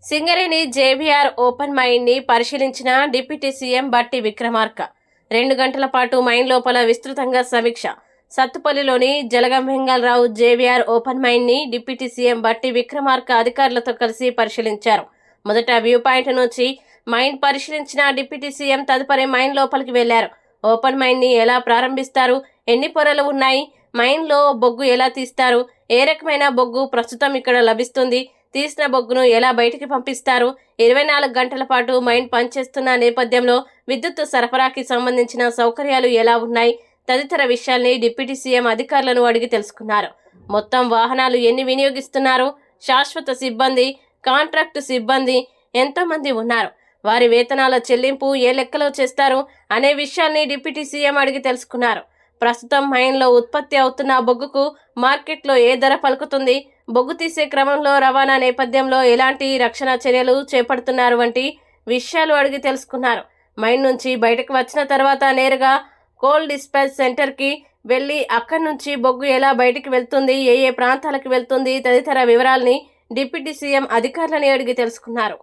Singareni JBR open mine ని పరిశీలించిన deputy CM Bhatti Vikramarka 2 గంటల పాటు మైన్ లోపల విస్తృతంగా సమీక్ష. సత్తుపల్లిలోని Jalagam Vengalarao JBR open mine ని డిప్యూటీ సీఎం బట్టి విక్రమార్క అధికారులతో కలిసి పరిశీలించారు. మొదట వ్యూ పాయింట్ నుంచి మైన్ పరిశీలించిన డిప్యూటీ సీఎం తదుపరి మైన్ లోపలికి వెళ్లారు. ఓపెన్ మైన్ ని ఎలా ప్రారంభిస్తారు, ఎన్ని పొరలు ఉన్నాయి, మైన్ లో బొగ్గు ఎలా తీస్తారు, ఏ రకమైన బొగ్గు ప్రస్తుతం ఇక్కడ లభిస్తుంది, తీసిన బొగ్గును ఎలా బయటికి పంపిస్తారు, 24 గంటల పాటు మైన్ పనిచేస్తున్న నేపథ్యంలో విద్యుత్ సరఫరాకి సంబంధించిన సౌకర్యాలు ఎలా ఉన్నాయి తదితర విషయాల్ని డిప్యూటీ సీఎం అధికారులను అడిగి తెలుసుకున్నారు. మొత్తం వాహనాలు ఎన్ని వినియోగిస్తున్నారు, శాశ్వత సిబ్బంది, కాంట్రాక్టు సిబ్బంది ఎంతమంది ఉన్నారు, వారి వేతనాల చెల్లింపు ఏ లెక్కలో చేస్తారు అనే విషయాల్ని డిప్యూటీ సీఎం అడిగి తెలుసుకున్నారు. ప్రస్తుతం మైన్లో ఉత్పత్తి అవుతున్న బొగ్గుకు మార్కెట్లో ఏ ధర పలుకుతుంది, బొగ్గు తీసే క్రమంలో రవాణా నేపథ్యంలో ఎలాంటి రక్షణ చర్యలు చేపడుతున్నారు వంటి విషయాలు అడిగి తెలుసుకున్నారు. మైన్ నుంచి బయటకు వచ్చిన తర్వాత నేరుగా కోల్ డిస్పాచ్ సెంటర్కి వెళ్ళి అక్కడి నుంచి బొగ్గు ఎలా బయటికి వెళ్తుంది, ఏ ప్రాంతాలకు వెళ్తుంది తదితర వివరాల్ని డిప్యూటీ సీఎం అధికారులని అడిగి తెలుసుకున్నారు.